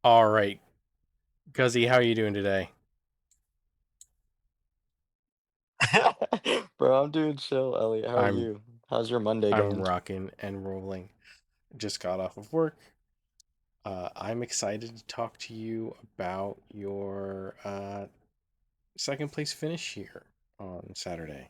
All right, Guzzy, how are you doing today? Bro, I'm doing chill, Elliot. How are I'm you? How's your Monday I'm going? rocking and rolling. Just got off of work. I'm excited to talk to you about your second place finish here on Saturday.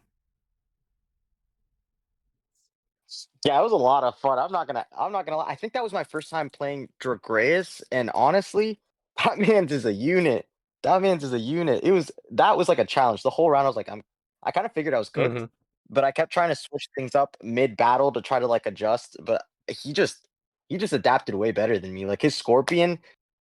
Yeah, it was a lot of fun. I'm not gonna lie. I think that was my first time playing Dragraeus, and honestly, that man's is a unit. That man's is a unit. That was like a challenge. The whole round I was like, I kind of figured I was Mm-hmm. cooked, but I kept trying to switch things up mid battle to try to like adjust. But he just adapted way better than me. Like his Scorpion,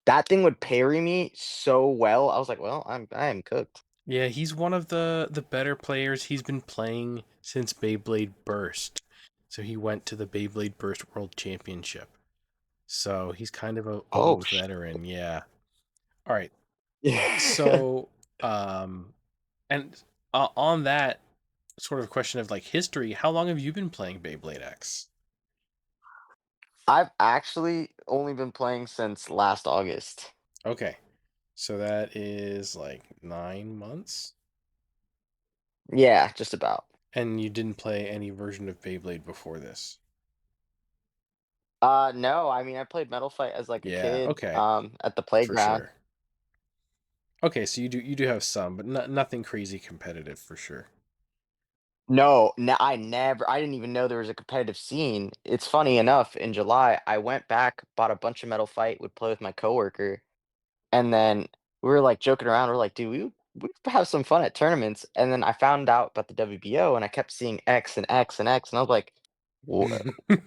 that thing would parry me so well. I was like, well, I am cooked. Yeah, he's one of the better players. He's been playing since Beyblade Burst. So he went to the Beyblade Burst World Championship. So he's kind of a Oh, old veteran, yeah. All right. yeah. So um and on that sort of question of like history, how long have you been playing Beyblade X? I've actually only been playing since last August. Okay. So that is like 9 months? Yeah, just about. And you didn't play any version of Beyblade before this? No, I mean I played Metal Fight as like a Yeah, kid, okay. at the For playground. sure. Okay, so you do have some, but nothing crazy competitive for sure. No, I didn't even know there was a competitive scene. It's funny enough, in July, I went back, bought a bunch of Metal Fight, would play with my coworker, and then we were like joking around. We're like, dude, we have some fun at tournaments. And then I found out about the WBO, and I kept seeing X and X and X, and I was like,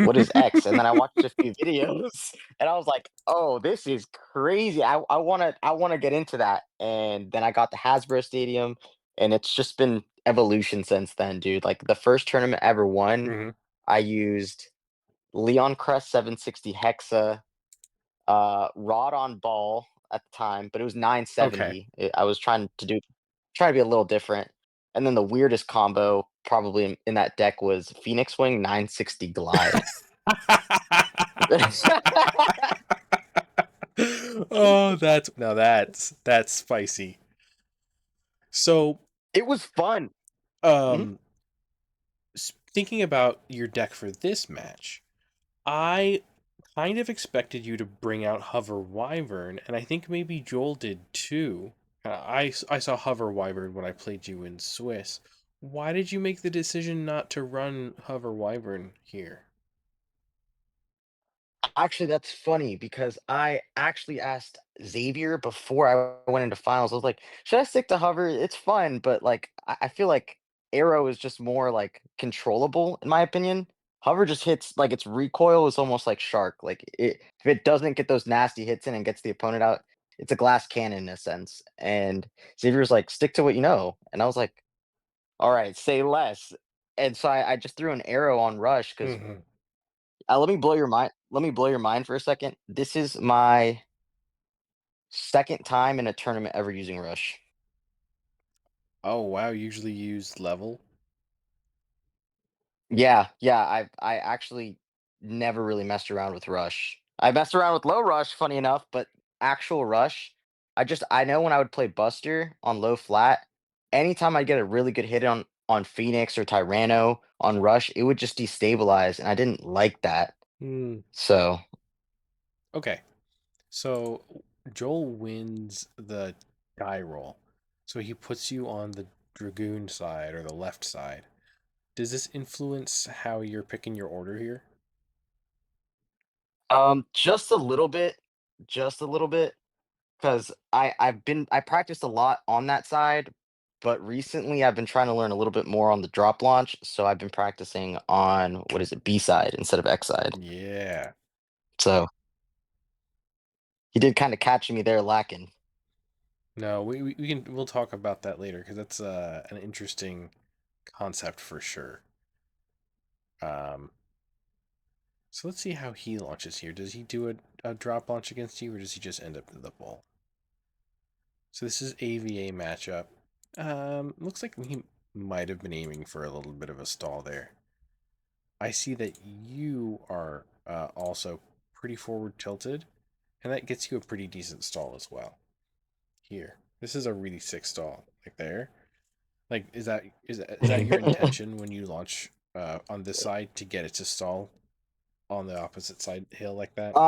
what is X? And then I watched a few videos, and I was like, oh, this is crazy. I wanna get into that. And then I got the Hasbro Stadium, and it's just been evolution since then, dude. Like the first tournament I ever won, Hmm. I used Leon Crest 760 Hexa, rod on ball at the time, but it was Okay. 970. I was trying to be a little different. And then the weirdest combo probably in that deck was Phoenix Wing 960 Glide. Oh, that's spicy. So, It was fun. Mhm. um thinking about your deck for this match, I kind of expected you to bring out Hover Wyvern, and I think maybe Joel did too. I saw Hover Wyvern when I played you in Swiss. Why did you make the decision not to run Hover Wyvern here? Actually, that's funny because I actually asked Xavier before I went into finals. I was like, "Should I stick to hover? It's fun, but like I feel like arrow is just more like controllable in my opinion. Hover just hits like its recoil is almost like shark. Like if it doesn't get those nasty hits in and gets the opponent out, it's a glass cannon in a sense." And Xavier's like, "Stick to what you know." And I was like, "All right, say less." And so I just threw an arrow on rush because Hmm. let me blow your mind. Let me blow your mind for a second. This is my second time in a tournament ever using Rush. Oh wow, usually use level. Yeah, yeah. I actually never really messed around with Rush. I messed around with low Rush, funny enough, but actual Rush, I know when I would play Buster on low flat, anytime I get a really good hit on Phoenix or Tyranno on Rush, it would just destabilize, and I didn't like that. Hmm. So Okay, so Joel wins the die roll, so he puts you on the dragoon side or the left side. Does this influence how you're picking your order here? just a little bit, just a little bit. 'Cause I practiced a lot on that side, but recently I've been trying to learn a little bit more on the drop launch, so I've been practicing on, what is it, B side instead of X side. Yeah. So, he did kinda catch me there lacking. No, we'll talk about that later because that's an interesting concept for sure. Um, so let's see how he launches here. Does he do a drop launch against you, or does he just end up in the ball? So this is AVA matchup. Looks like he might have been aiming for a little bit of a stall there. I see that you are also pretty forward tilted. And that gets you a pretty decent stall as well. Here. This is a really sick stall. Like there. Like is that your intention when you launch on this side to get it to stall on the opposite side hill like that?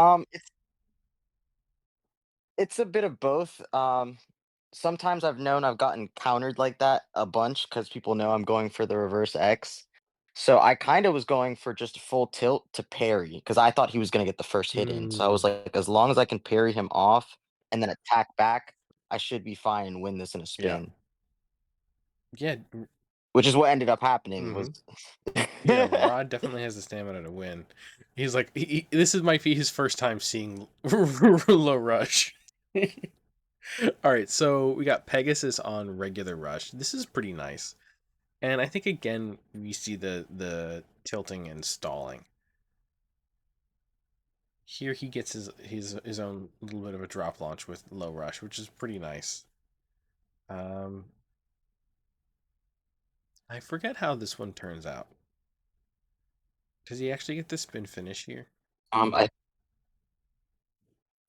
It's a bit of both. Sometimes I've known I've gotten countered like that a bunch because people know I'm going for the reverse X. So I kind of was going for just full tilt to parry because I thought he was going to get the first hit in. So I was Mm, like, as long as I can parry him off and then attack back, I should be fine and win this in a yeah. spin. Yeah. Which is what ended up happening was Mm-hmm. Yeah, Rod definitely has the stamina to win. He's like, this is might be his first time seeing low rush. All right, so we got Pegasus on regular rush. This is pretty nice, and I think again we see the tilting and stalling. Here he gets his own little bit of a drop launch with low rush, which is pretty nice. Um, I forget how this one turns out. Does he actually get the spin finish here? I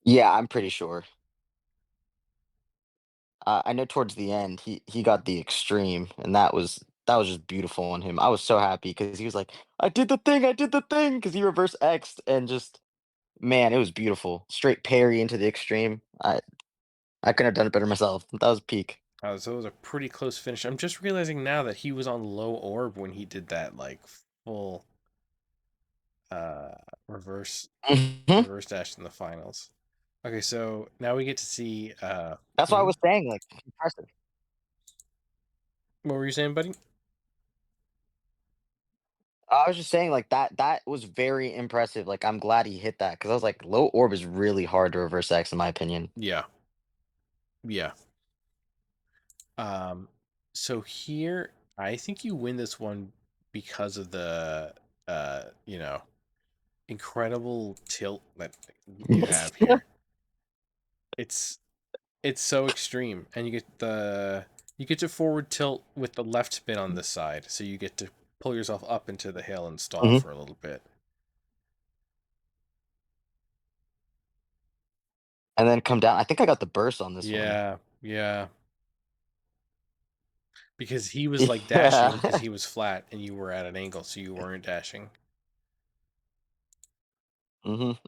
yeah, I'm pretty sure. I know towards the end he got the extreme, and that was just beautiful on him. I was so happy because he was like, I did the thing," because he reverse X'd and just man, it was beautiful. Straight parry into the extreme. I couldn't have done it better myself. That was peak. So it was a pretty close finish. I'm just realizing now that he was on low orb when he did that like full uh reverse Mhm. reverse dash in the finals. Okay, so now we get to see That's why I was saying, like, impressive. what were you saying, buddy? I was just saying, like, that was very impressive. Like, I'm glad he hit that because I was like, low orb is really hard to reverse X in my opinion. Yeah. Yeah. Um so here I think you win this one because of the incredible tilt that you have here. It's it's so extreme, and you get to forward tilt with the left spin on this side, so you get to pull yourself up into the hill and stall Mhm. for a little bit. And then come down. I think I got the burst on this one. Yeah, yeah, because he was like dashing because Yeah. he was flat and you were at an angle, so you weren't dashing.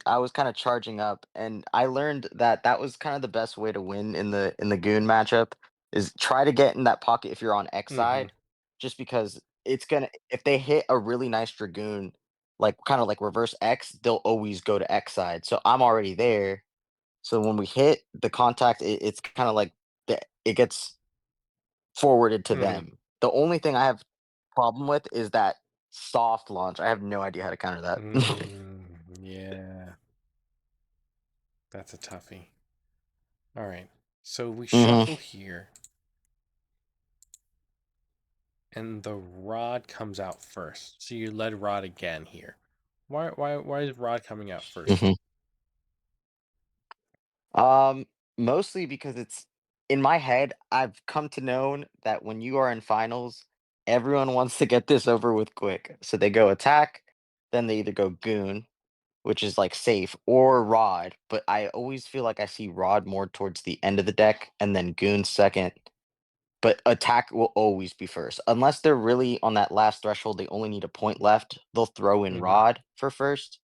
I was kind of charging up, and I learned that that was kind of the best way to win in the goon matchup is try to get in that pocket if you're on X Mm-hmm. side, just because it's gonna if they hit a really nice dragoon, like kind of like reverse X, they'll always go to X side. So I'm already there. So when we hit the contact, it's kind of like it gets forwarded to Mm-hmm. them. The only thing I have problem with is that soft launch. I have no idea how to counter that. Yeah, that's a toughie. All right, so we hmm shuffle here, and the rod comes out first. So you led rod again here. Why is rod coming out first? hmm Um, Mostly because it's in my head, I've come to know that when you are in finals, everyone wants to get this over with quick. So they go attack, then they either go goon, which is like safe, or rod. But I always feel like I see rod more towards the end of the deck and then goon second. But attack will always be first. Unless they're really on that last threshold, they only need a point left. They'll throw in Mm-hmm. rod for first.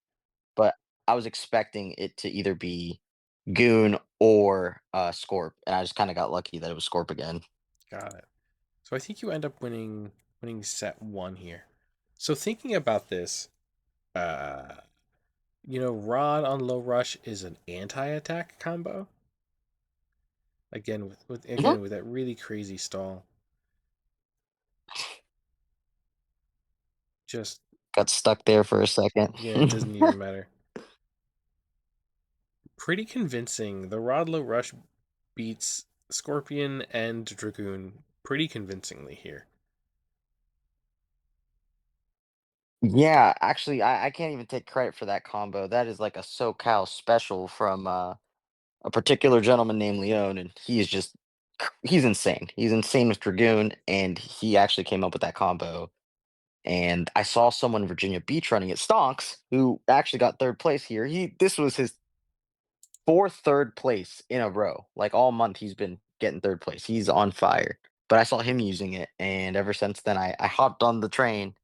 But I was expecting it to either be Goon or, Scorp, and I just kinda got lucky that it was Scorp again. Got it. So I think you end up winning set one here. So thinking about this, uh, Rod on low rush is an anti-attack combo. Again Mhm. with that really crazy stall. Just Got stuck there for a second. yeah, it doesn't even matter. Pretty convincing. The Rod low rush beats Scorpion and Dragoon pretty convincingly here. Yeah, actually, I can't even take credit for that combo. That is like a SoCal special from, a particular gentleman named Leone, and he is just he's insane. He's insane with Dragoon, and he actually came up with that combo. And I saw someone in Virginia Beach running it, Stonks, who actually got 3rd place here. He this was his for third place in a row. Like all month, he's been getting third place. He's on fire. But I saw him using it, and ever since then, I hopped on the train.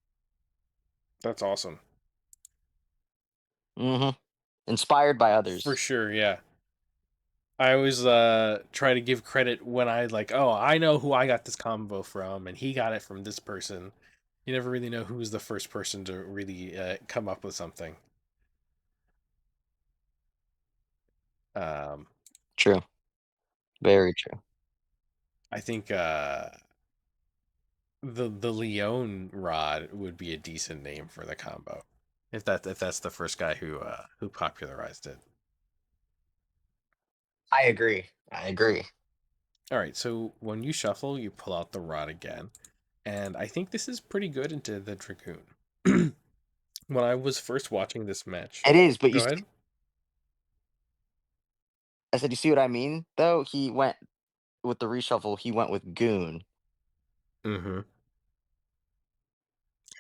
That's awesome. Hmm. Inspired by For others. sure, yeah. I always try to give credit when I like, oh, I know who I got this combo from, and he got it from this person. You never really know who's the first person to really come up with something. Um, True. Very true. I think the Leone rod would be a decent name for the combo, if that's the first guy who popularized it. I agree. I agree. All right, so when you shuffle, you pull out the rod again, and I think this is pretty good into the Dragoon. When I was first watching this match, It is, but go ahead. I said, you see what I mean? Though he went with the reshuffle, he went with Goon. Mm-hmm.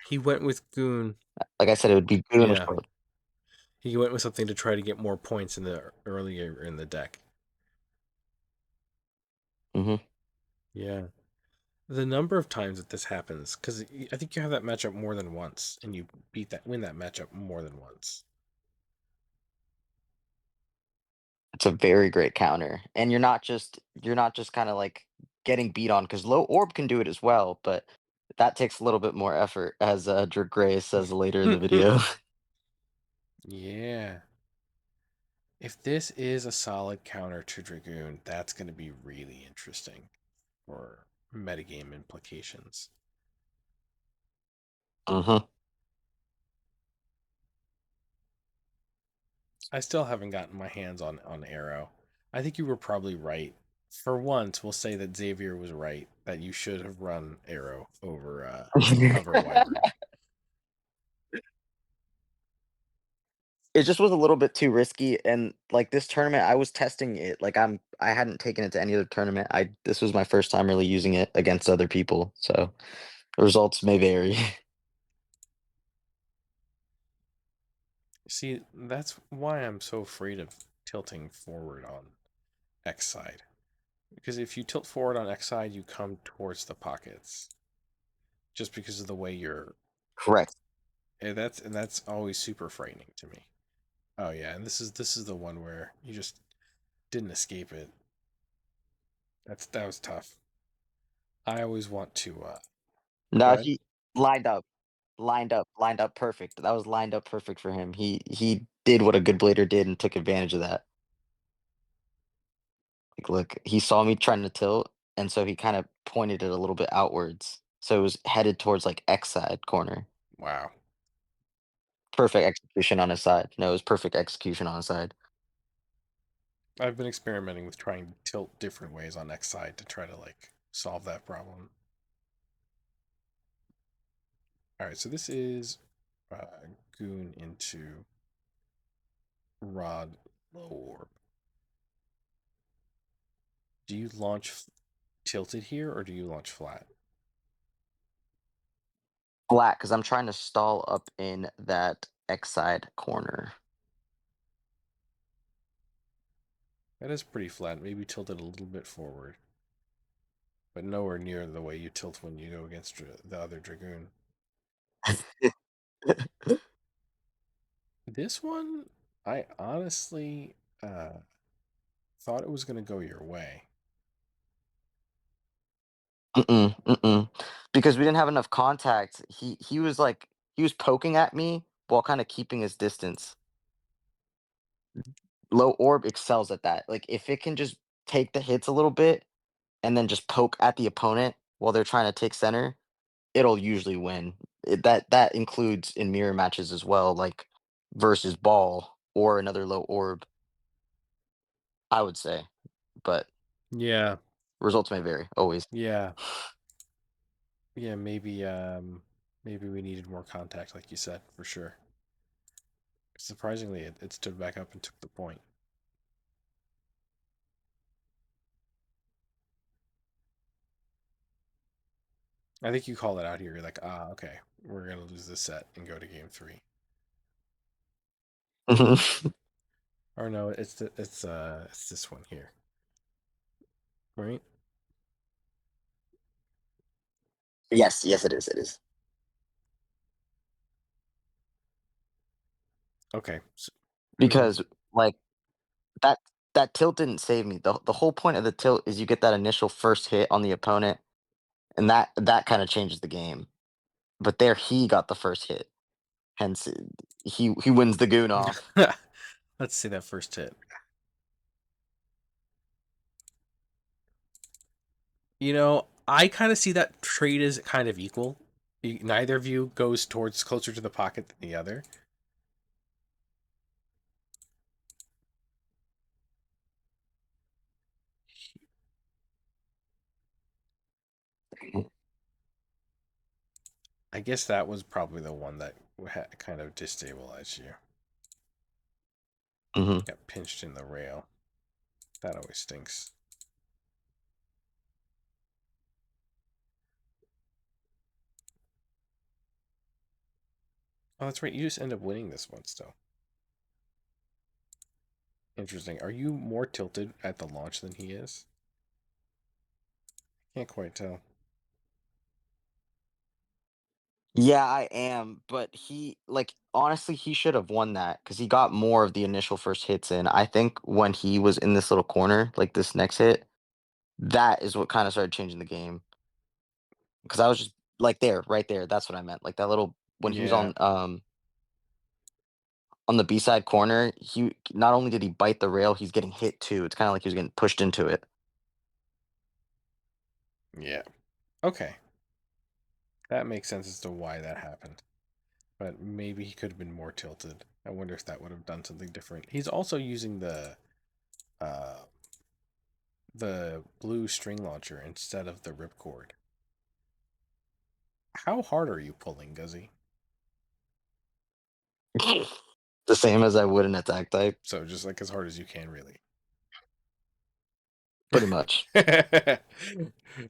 He went with Goon. Like I said, it would be Goon or Yeah, Sword. he went with something to try to get more points in the earlier in the deck. Hmm. Yeah, the number of times that this happens, because I think you have that matchup more than once, and you win that matchup more than once. It's a very great counter, and you're not just kind of like getting beat on because low orb can do it as well, but that takes a little bit more effort, as Drake Gray says later in the video. Yeah. If this is a solid counter to Dragoon, that's going to be really interesting for metagame implications. Hmm. I still haven't gotten my hands on Arrow. I think you were probably right. For once, we'll say that Xavier was right that you should have run Arrow over Wyvern. It just was a little bit too risky, and like this tournament, I was testing it. Like I hadn't taken it to any other tournament. I This was my first time really using it against other people, so the results may vary. See, that's why I'm so afraid of tilting forward on X side. Because if you tilt forward on X side, you come towards the pockets. Just because of the way you're Correct. that's always super frightening to me. Oh yeah, and this is the one where you just didn't escape it. That was tough. I always want to go No, ahead. he lined up, lined up perfect. That was lined up perfect for him. He did what a good blader did and took advantage of that. Like, look, he saw me trying to tilt, and so he kind of pointed it a little bit outwards, so it was headed towards like X side corner. Wow. Perfect execution on his side. No, it was perfect execution on his side. I've been experimenting with trying to tilt different ways on X side to try to like solve that problem. All right, so this is uh, Goon into Rod Low Orb. Do you launch tilted here or do you launch flat? Flat, because I'm trying to stall up in that X side corner. That is pretty flat. Maybe tilt it a little bit forward, but nowhere near the way you tilt when you go against the other Dragoon. This one, I honestly thought it was going to go your way. Mm-mm, mm-mm. Because we didn't have enough contact. He was poking at me while kind of keeping his distance. Low orb excels at that. Like if it can just take the hits a little bit and then just poke at the opponent while they're trying to take center, it'll usually win. That includes in mirror matches as well, like versus ball or another low orb, I would say. But Yeah, results may vary, always. yeah, yeah. Maybe we needed more contact, like you said, for sure. Surprisingly, it stood back up and took the point. I think you call it out here. You're like, ah, okay, we're gonna lose this set and go to game three. Or no, it's this one here, right? Yes, yes, it is. It is Okay. So, because like that that tilt didn't save me. The whole point of the tilt is you get that initial first hit on the opponent, and that kind of changes the game. But there, he got the first hit, hence he wins the goon off. let's see that first hit. I kind of see that trade as kind of equal. Neither of you goes towards closer to the pocket than the other. I guess that was probably the one that kind of destabilized you. Hmm. Got pinched in the rail. That always stinks. Oh, that's right. You just end up winning this one still. Interesting. Are you more tilted at the launch than he is? Can't quite tell. Yeah, I am, but he like honestly he should have won that because he got more of the initial first hits in. I think when he was in this little corner, like this next hit, that is what kind of started changing the game. Because I was just like there, right there. That's what I meant. Like that little when he was Yeah. on the B side corner, he not only did he bite the rail, he's getting hit too. It's kind of like he was getting pushed into it. Yeah. Okay. That makes sense as to why that happened. But maybe he could have been more tilted. I wonder if that would have done something different. He's also using uh, the blue string launcher instead of the ripcord. How hard are you pulling, Guzzy? The same as I would an attack type, So just like as hard as you can, really. pretty much. All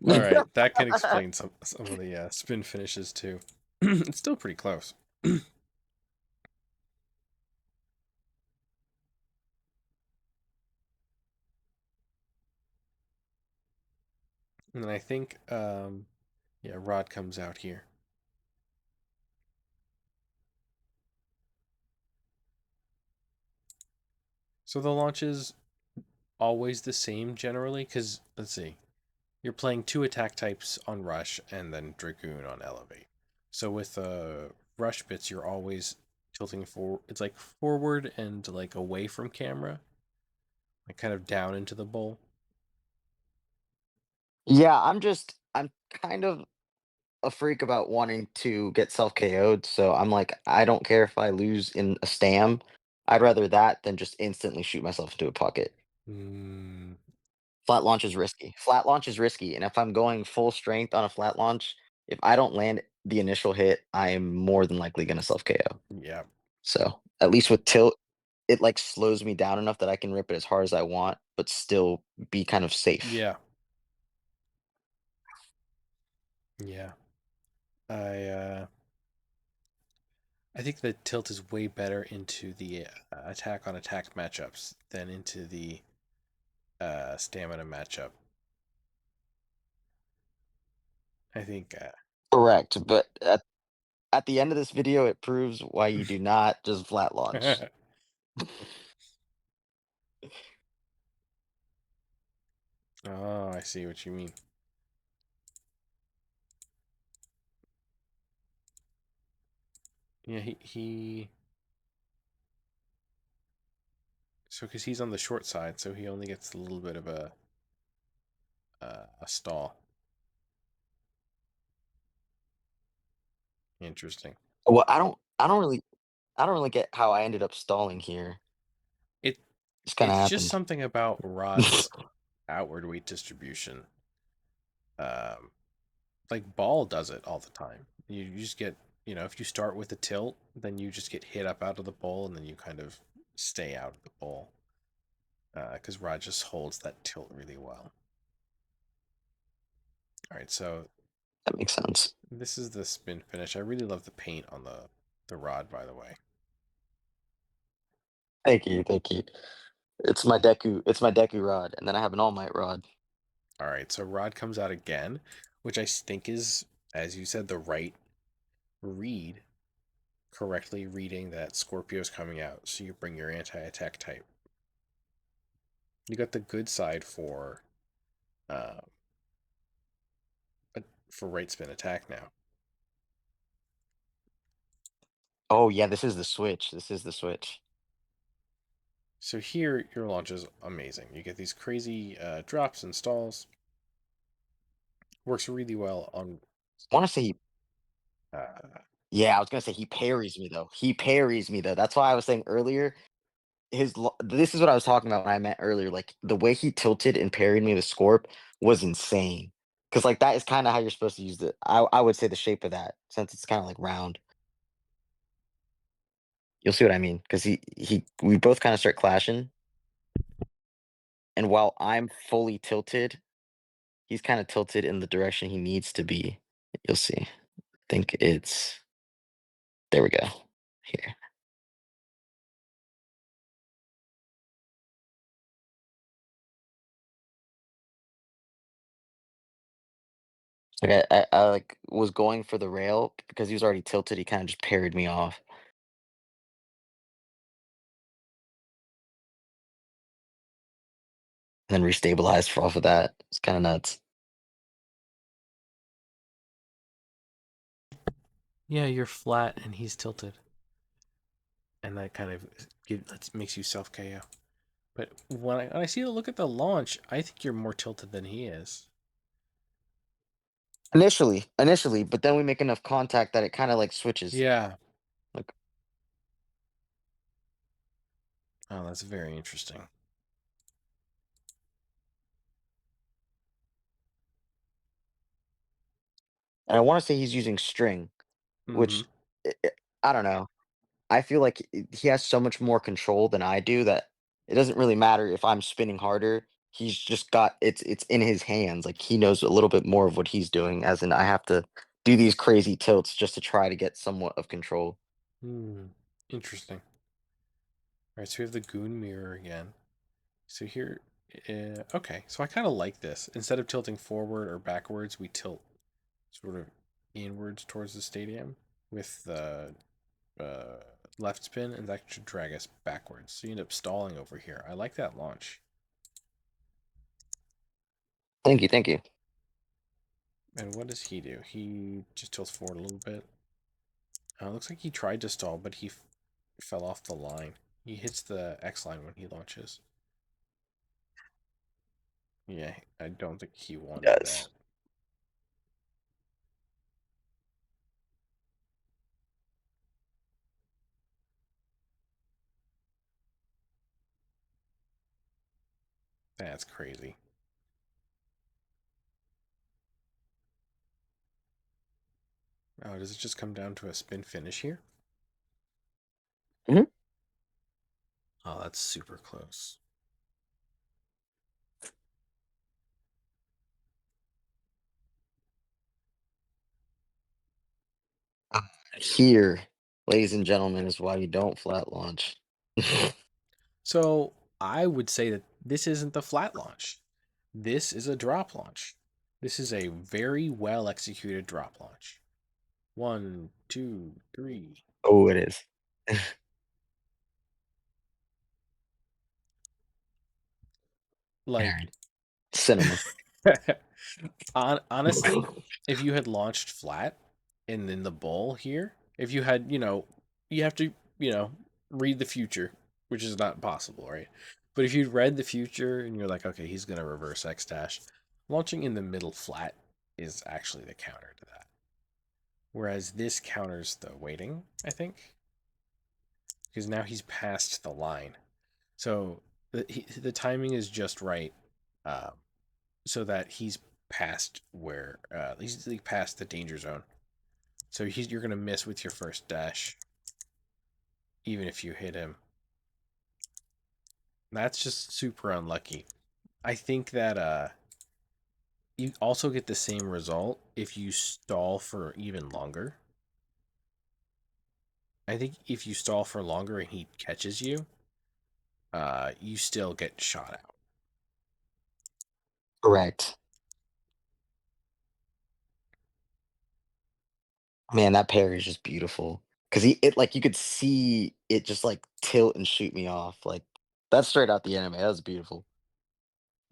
right, that can explain some of the spin finishes too. It's still pretty close. And then I think, yeah, Rod comes out here. So the launch is always the same generally, because let's see, you're playing two attack types on Rush and then Dragoon on Elevate. So with Rush bits, you're always tilting forward. It's like forward and like away from camera, like kind of down into the bowl. Yeah, I'm kind of a freak about wanting to get self KO'd, so I'm like, I don't care if I lose in a stam. I'd rather that than just instantly shoot myself into a pocket. Mm, Flat launch is risky. Flat launch is risky, and if I'm going full strength on a flat launch, if I don't land the initial hit, I am more than likely gonna self KO. yeah, So at least with tilt, it like slows me down enough that I can rip it as hard as I want, but still be kind of safe. yeah, yeah. I uh, I think the tilt is way better into the attack on attack matchups than into the stamina matchup. I think. Correct, but at the end of this video, it proves why you do not just flat launch. Oh, I see what you mean. Yeah, he so because he's on the short side, so he only gets a little bit of a stall. Interesting. Well, I don't really get how I ended up stalling here. It Just kind of it's just happened. something about Rod's outward weight distribution. Um, like Ball does it all the time. You just get, if you start with a tilt, then you just get hit up out of the bowl, and then you kind of stay out of the bowl. Because Rod just holds that tilt really well. All right, so That makes sense. this is the spin finish. I really love the paint on the rod, by the way. Thank you, thank you. It's my Deku rod, and then I have an All Might rod. All right, so Rod comes out again, which I think is, as you said, the right read, correctly reading that Scorpio's coming out. So you bring your anti-attack type. You got the good side uh, for right spin attack now. Oh yeah, this is the switch. This is the switch. So here, your launch is amazing. You get these crazy drops and stalls. Works really well on. I want to say Uh, yeah, I was gonna say he parries me though. He parries me though. That's why I was saying earlier. This is what I was talking about when I meant earlier. Like the way he tilted and parried me with Scorp was insane. Because like that is kind of how you're supposed to use it. I would say the shape of that since it's kind of like round. You'll see what I mean. Because he we both kind of start clashing, and while I'm fully tilted, he's kind of tilted in the direction he needs to be. You'll see. I think it's there. We go. Here. Like I like was going for the rail because he was already tilted. He kind of just parried me off and then restabilized for off of that. It's kind of nuts. yeah, you're flat and he's tilted, and that kind of makes you self KO. But when I see a look at the launch, I think you're more tilted than he is. Initially, but then we make enough contact that it kind of like switches. Yeah. Like, Oh, that's very interesting. and I want to say he's using string, Mm-hmm. which I don't know. I feel like he has so much more control than I do that it doesn't really matter if I'm spinning harder. He's just got it's in his hands. Like he knows a little bit more of what he's doing, as in I have to do these crazy tilts just to try to get somewhat of control. Hmm. Interesting. All right, so we have the goon mirror again. So here, okay. So I kind of like this. Instead of tilting forward or backwards, we tilt sort of inwards towards the stadium with the uh, left spin, and that should drag us backwards. So you end up stalling over here. I like that launch. Thank you, thank you. And what does he do? He just tilts forward a little bit. Looks like he tried to stall, but he fell off the line. He hits the X line when he launches. Yeah, I don't think he wanted that. Yes. That's crazy. Oh, does it just come down to a spin finish here? Mhm. Oh, that's super close. Here, ladies and gentlemen, is why you don't flat launch. So I would say that this isn't the flat launch. This is a drop launch. This is a very well executed drop launch. One, two, three. Oh, it is. Like, Parried. Cinema. honestly, if you had launched flat and then the bowl here, if you had, you have to, read the future, which is not possible, right? But if you'd read the future and you're like, okay, he's gonna reverse X dash, launching in the middle flat is actually the counter to that. Whereas this counters the waiting, I think, because now he's past the line. So the timing is just right, uh, so that he's past where he's like past the danger zone. So you're gonna miss with your first dash, even if you hit him. That's just super unlucky. I think that you also get the same result if you stall for even longer. I think if you stall for longer and he catches you, you still get shot out. Correct. Man, that parry is just beautiful. Cause it like you could see it just like tilt and shoot me off. Like that's straight out the anime. That was beautiful.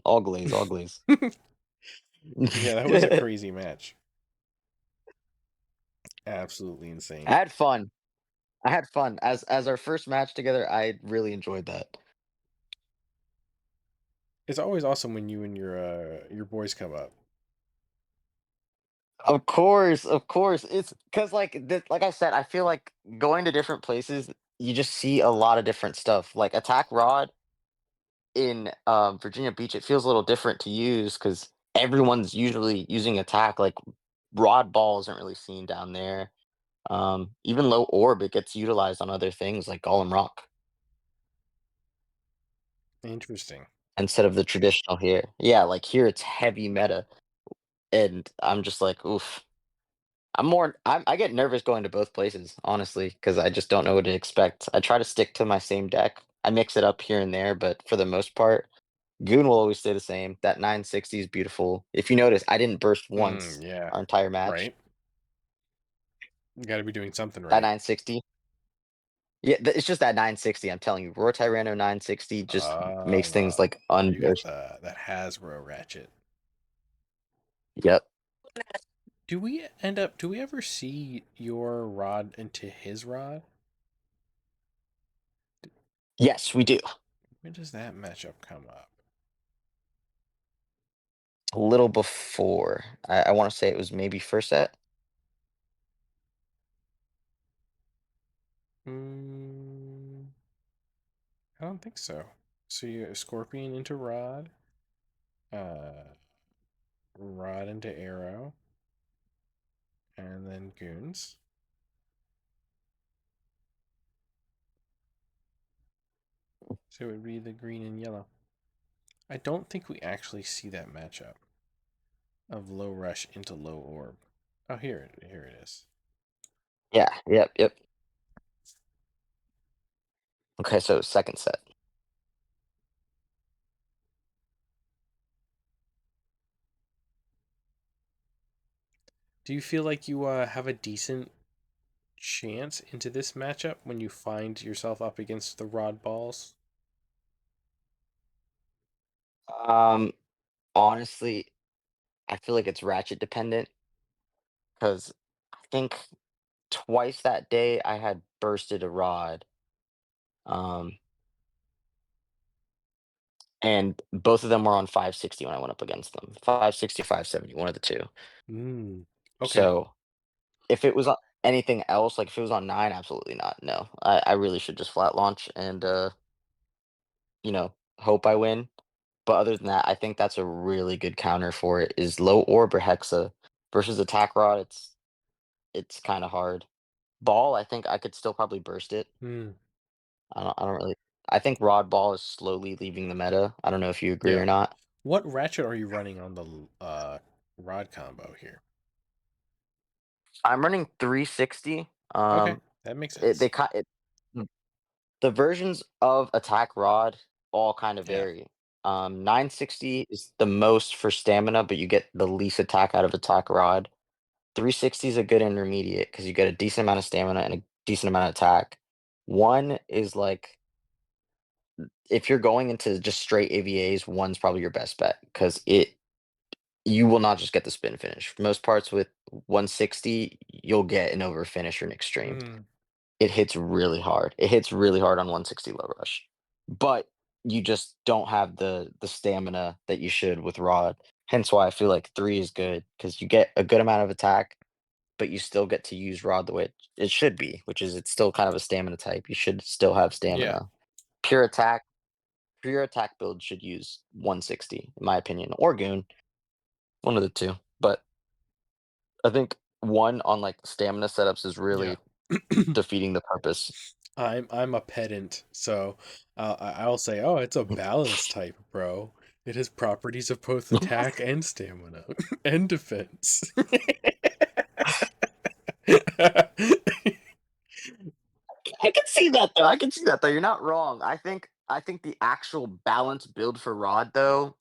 All glaze, all glaze. Yeah, that was a crazy match. Absolutely I insane. had fun. I had fun. As our first match together, I really enjoyed that. It's always awesome when you and your boys come up. Of course, of course. It's because like I said, I feel like going to different places, you just see a lot of different stuff. Like Attack Rod in Virginia Beach, it feels a little different to use because everyone's usually using attack. Like rod ball isn't really seen down there. Even low orb, it gets utilized on other things like Golem Rock Interesting. instead of the traditional here. Yeah, like here it's heavy meta, and I'm just like, oof. I get nervous going to both places, honestly, because I just don't know what to expect. I try to stick to my same deck. I mix it up here and there, but for the most part, Goon will always stay the same. That 960 is beautiful. If you notice, I didn't burst once Yeah. our entire match. Right. You got to be doing something That right. 960. Yeah, it's just that 960. I'm telling you, Roar Tyranno 960 just makes things like You got unburst. the that Hasbro ratchet. Yep. Do we ever see your rod into his rod? Yes, we do. When does that matchup come up? A little before. I want to say it was maybe first set. Mm, I don't think so. So you Scorpion into Rod, uh, Rod into Arrow, and then Goons. So it would be the green and yellow. I don't think we actually see that matchup of low rush into low orb. Oh, here it is. Yeah. Yep. Yep. Okay, so second set. Do you feel like you have a decent chance into this matchup when you find yourself up against the Rod balls? Um, Honestly, I feel like it's ratchet dependent because I think twice that day I had bursted a rod. Um, and both of them were on 560 when I went up against them. 560, 570, one of the two. Mm. Okay. So if it was on anything else, like if it was on nine, absolutely not. No. I really should just flat launch and you know, hope I win. But other than that, I think that's a really good counter for it is low orb or hexa versus attack rod, it's kind of hard. Ball, I think I could still probably burst it. Mm. I don't really. I think Rod Ball is slowly leaving the meta. I don't know if you agree Yeah. or not. What ratchet are you running on the Rod combo here? I'm running 360. Okay, that makes It, sense. they ki- it, mm, the versions of Attack Rod all kind of Yeah. vary. 960 is the most for stamina, but you get the least attack out of Attack Rod. 360 is a good intermediate because you get a decent amount of stamina and a decent amount of attack. One is like if you're going into just straight AVAs, one's probably your best bet because it you will not just get the spin finish. For most parts with 160, you'll get an over finish or an extreme. Mm. It hits really hard. It hits really hard on 160 low rush. But you just don't have the stamina that you should with Rod. Hence why I feel like 3 is good because you get a good amount of attack, but you still get to use Rod the way it should be, which is it's still kind of a stamina type. You should still have Yeah. stamina. Pure attack, pure attack build should use 160, in my opinion, or Goon, one of the two. But I think one on like stamina setups is Yeah. really defeating the purpose. I'm a pedant, so I'll say, oh, it's a balance type, bro. It has properties of both attack and stamina and defense. I can see that though. I can see that though. You're not wrong. I think I think the actual balance build for Rod though,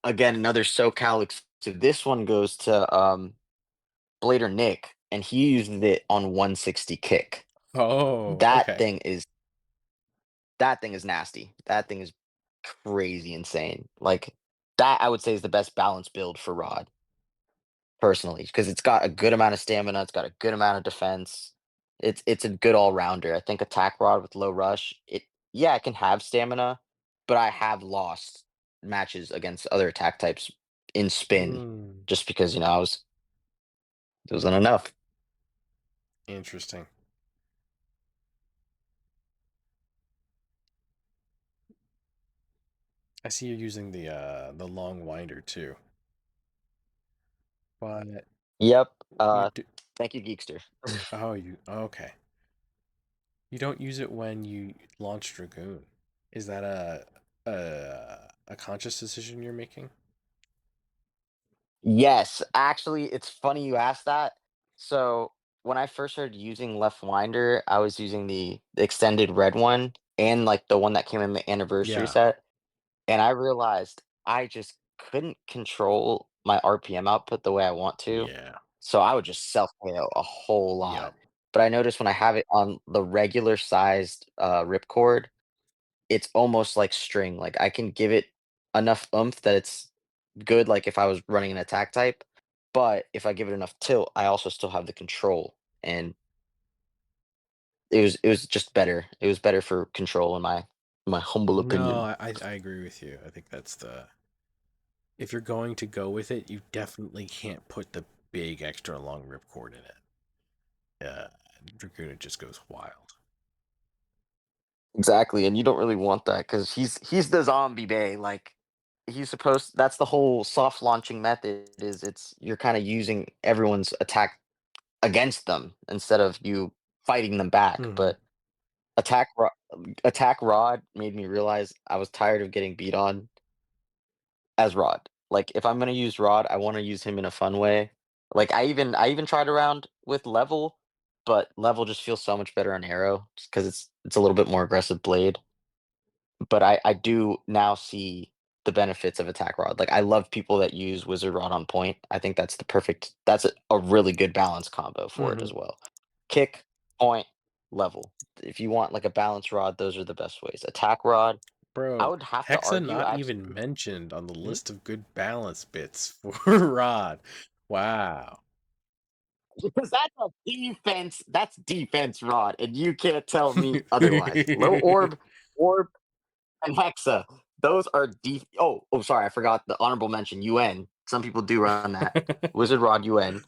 again, another SoCal exclusive. This one goes to Blader Nick, and he used it on 160 kick. Oh, That okay. thing is that thing is nasty. That thing is crazy insane. Like that I would say is the best balance build for Rod, personally, because it's got a good amount of stamina, it's got a good amount of defense. It's a good all rounder. I think attack Rod with low rush, it yeah, it can have stamina, but I have lost matches against other attack types in spin Mm, just because, it wasn't enough. interesting. I see you're using the long winder too, but Yep. you do. Thank you, Geekster. Oh, you okay? You don't use it when you launch Dragoon. Is that a conscious decision you're making? Yes, actually, it's funny you asked that. So when I first started using Left Winder, I was using the extended red one and like the one that came in the anniversary Yeah. set, and I realized I just couldn't control my RPM output the way I want to. Yeah. So I would just self KO a whole lot. Yep. But I noticed when I have it on the regular sized ripcord, it's almost like string. Like I can give it enough oomph that it's good, like if I was running an attack type, but if I give it enough tilt, I also still have the control, and it was just better. It was better for control in my humble No, opinion. I agree with you. I think that's the if you're going to go with it, you definitely can't put the big extra long ripcord in it. Dragoon just goes wild. Exactly, and you don't really want that because he's the zombie bay. Like he's supposed. That's the whole soft launching method. Is it's you're kind of using everyone's attack against them instead of you fighting them back. Hmm. But attack rod made me realize I was tired of getting beat on as Rod. Like, if I'm gonna use Rod, I wanna use him in a fun way. Like, I even tried around with Level, but Level just feels so much better on Arrow just 'cause it's a little bit more aggressive blade. But I do now see the benefits of Attack Rod. Like, I love people that use Wizard Rod on point. I think that's a really good balance combo for it Hmm. as well. Kick, point, level. If you want, like, a balance rod, those are the best ways. Attack Rod, I Bro, would have to Hexa argue not even actually. mentioned on the Mhm. list of good balance bits for Rod. Wow. Because that's defense rod, and you can't tell me otherwise. Low orb, and hexa. Those are sorry, I forgot the honorable mention, UN. Some people do run that. Wizard Rod UN.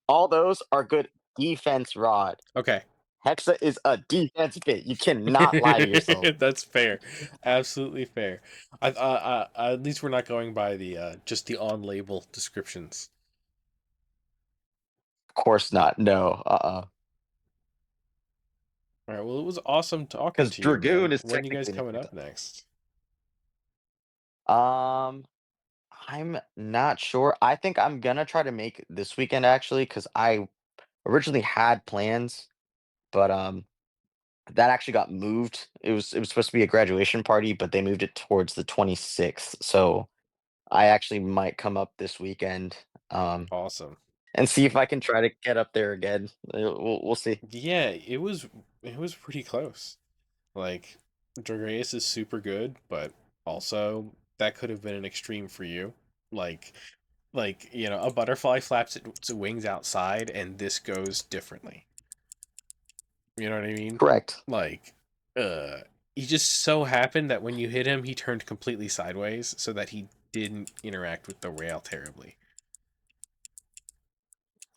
All those are good defense rod. Okay. Hexa is a defense bit. You cannot lie to yourself. That's fair. Absolutely fair. At least we're not going by the just the on label descriptions. Of course not. No. All right. Well, it was awesome talking Because to you, Dragoon man. is When you guys technically an coming up anti. next? Um, I'm not sure. I think I'm gonna try to make this weekend actually, because I originally had plans, but that actually got moved. It was supposed to be a graduation party, but they moved it towards the 26th. So I actually might come up this weekend, um, Awesome. and see if I can try to get up there again. We'll see. Yeah, it was pretty close. Like Dragreus is super good, but also that could have been an extreme for you. Like a butterfly flaps its wings outside and this goes differently. You know what I mean? Correct. Like, uh, he just so happened that when you hit him, he turned completely sideways so that he didn't interact with the rail terribly.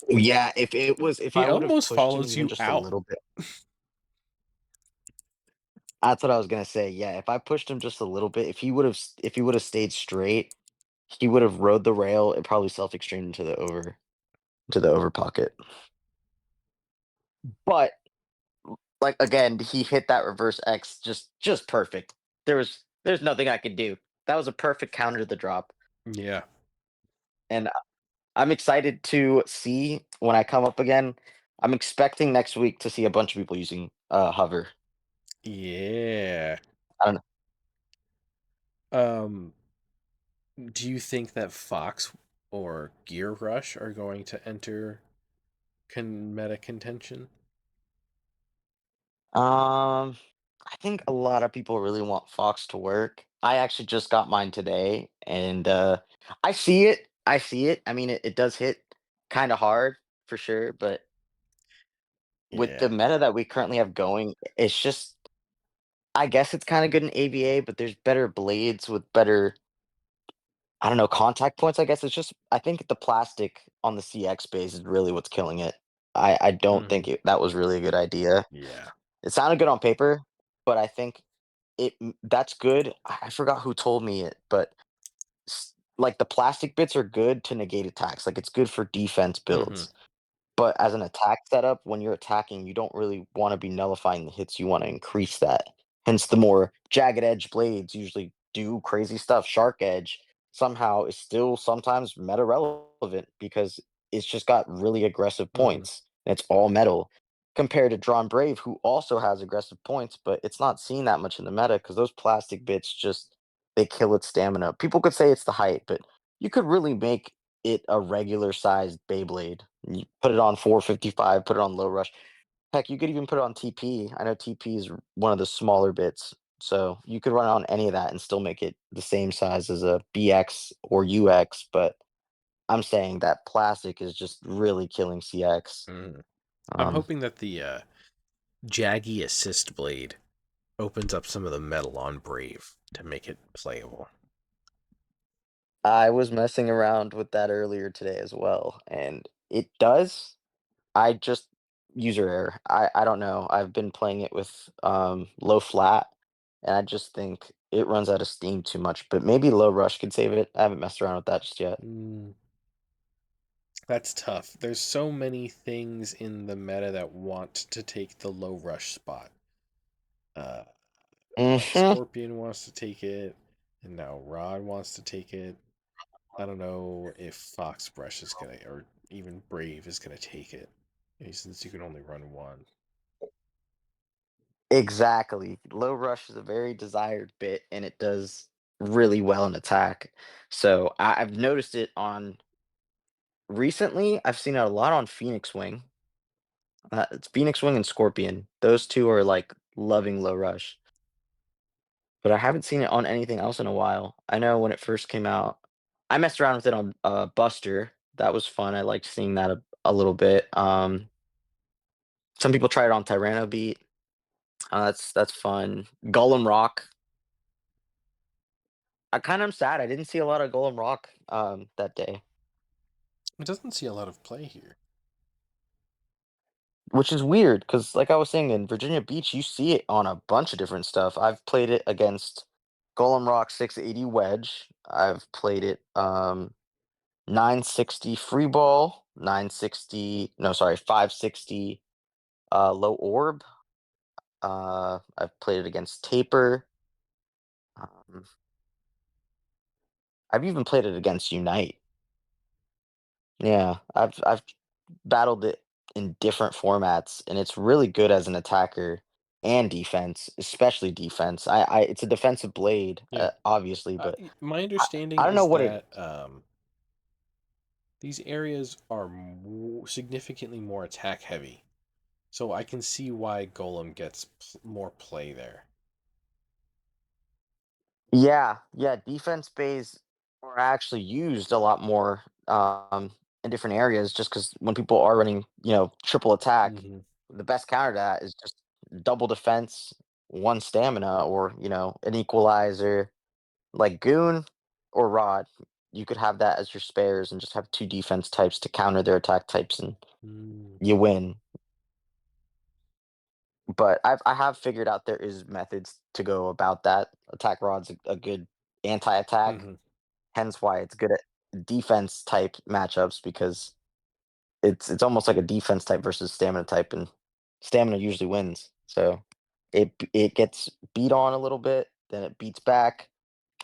Yeah, if He I would have almost pushed him follows even you just a out. little bit, that's what I was gonna say. Yeah, if I pushed him just a little bit, if he would have stayed straight, he would have rode the rail and probably self extremed into the over pocket. But like again, he hit that reverse X just perfect. There's nothing I could do. That was a perfect counter to the drop, Yeah. and I'm excited to see when I come up again. I'm expecting next week to see a bunch of people using hover. Yeah. I don't know. Um, do you think that Fox or Gear Rush are going to enter meta contention? Um, I think a lot of people really want Fox to work. I actually just got mine today, and I see it. I see it. I mean, it does hit kind of hard for sure, but with the Yeah. meta that we currently have going, it's just I guess it's kind of good in AVA, but there's better blades with better, I don't know, contact points. I guess it's just I think the plastic on the CX base is really what's killing it. I don't Hmm. think that was really a good idea. Yeah. It sounded good on paper, but I think that's good. I forgot who told me it, but like the plastic bits are good to negate attacks. Like it's good for defense Hmm. builds. But as an attack setup, when you're attacking, you don't really want to be nullifying the hits. You want to increase that. Hence, the more jagged edge blades usually do crazy stuff. Shark edge somehow is still sometimes meta relevant because it's just got really aggressive Hmm. points. And it's all metal compared to Drawn Brave, who also has aggressive points, but it's not seen that much in the meta because those plastic bits just they kill its stamina. People could say it's the height, but you could really make it a regular sized Beyblade. You put it on 455, put it on low rush. Heck, you could even put it on TP. I know TP is one of the smaller bits, so you could run on any of that and still make it the same size as a BX or UX. But I'm saying that plastic is just really killing CX. Hmm. I'm Um, hoping that the Jaggy Assist Blade opens up some of the metal on Brave to make it playable. I was messing around with that earlier today as well, and it does. I just user error. I don't know. I've been playing it with low flat, and I just think it runs out of steam too much. But maybe low rush could save it. I haven't messed around with that just yet. Mm, that's tough. There's so many things in the meta that want to take the low rush spot. Uh, like Hmm. Scorpion wants to take it, and now Rod wants to take it. I don't know if Fox Brush is gonna, or even Brave is gonna take it, since you can only run one. Exactly. Low rush is a very desired bit, and it does really well in attack. So I've noticed it on recently. I've seen it a lot on Phoenix Wing. It's Phoenix Wing and Scorpion. Those two are like loving low rush. But I haven't seen it on anything else in a while. I know when it first came out, I messed around with it on, Buster. That was fun. I liked seeing that a little bit. Some people try it on Tyranno Beat. That's fun. Golem Rock. I kind of am sad. I didn't see a lot of Golem Rock that day, It doesn't see a lot of play here. which is weird because, like I was saying, in Virginia Beach, you see it on a bunch of different stuff. I've played it against Golem Rock 680 Wedge. I've played it 960 free ball, 960, no, sorry, 560 low orb. I've played it against Taper. Um, I've even played it against Unite. Yeah, I've battled it in different formats, and it's really good as an attacker and defense, especially defense. It's a defensive blade, Yeah. obviously, but My I, understanding I don't know is what it. that these areas are significantly more attack heavy, so I can see why Golem gets more play there. Yeah, yeah, defense bays are actually used a lot more in different areas just because when people are running, triple attack, Hmm. the best counter to that is just double defense, one stamina, or, an equalizer like Goon or Rod. You could have that as your spares and just have two defense types to counter their attack types and Mm. you win. But I have figured out there is methods to go about that. Attack Rod's a good anti-attack. Hmm. Hence why it's good at defense type matchups because it's almost like a defense type versus stamina type, and stamina usually wins. So it gets beat on a little bit, then it beats back,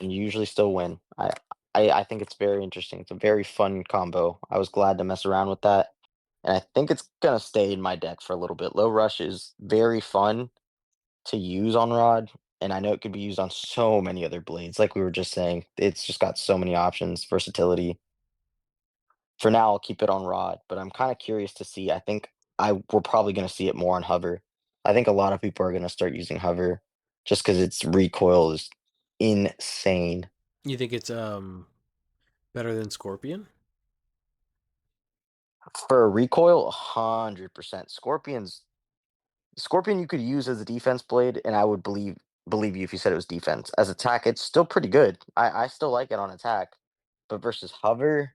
and you usually still win. I think it's very interesting. It's a very fun combo. I was glad to mess around with that, and I think it's gonna stay in my deck for a little bit. Low rush is very fun to use on Rod. and I know it could be used on so many other blades, like we were just saying. It's just got so many options, versatility. For now, I'll keep it on rod, but I'm kinda curious to see. I think we're probably gonna see it more on hover. I think a lot of people are gonna start using hover just because its recoil is insane. You think it's better than Scorpion? For a recoil, 100%. Scorpion you could use as a defense blade, and I would believe you if you said it was defense. As attack, it's still pretty good. I still like it on attack, but versus hover,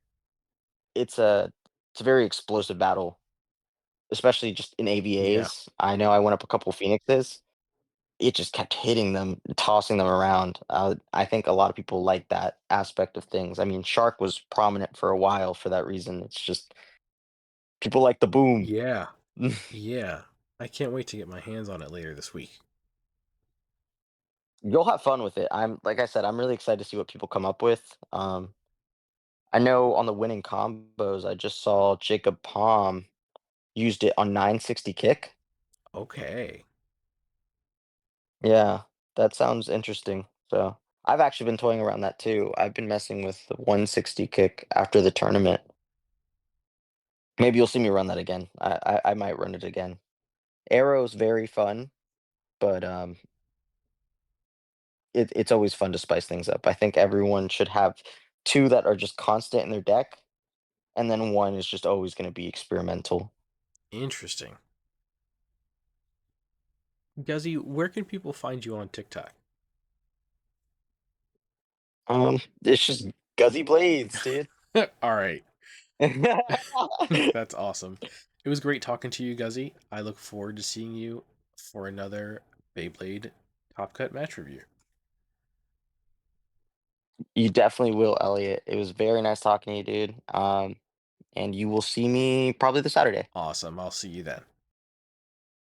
it's a very explosive battle, especially just in Yeah. AVAs. I know I went up a couple Phoenixes. It just kept hitting them, tossing them around. I think a lot of people like that aspect of things. I mean, Shark was prominent for a while for that reason. It's just people like the boom. Yeah. Yeah. I can't wait to get my hands on it later this week. You'll have fun with it. Like I said, I'm really excited to see what people come up with. I know on the winning combos, I just saw Jacob Palm used it on 960 kick. Okay. Yeah, that sounds interesting. So I've actually been toying around that too. I've been messing with the 160 kick after the tournament. Maybe you'll see me run that again. I might run it again. Arrow's very fun, but it's always fun to spice things up. I think everyone should have two that are just constant in their deck, and then one is just always going to be experimental. Interesting. Guzzy, where can people find you on TikTok? It's just Guzzy Blades, dude. All right. That's awesome. It was great talking to you, Guzzy. I look forward to seeing you for another Beyblade Top Cut match review. You definitely will, Elliot. It was very nice talking to you, dude. And you will see me probably this Saturday. Awesome. I'll see you then.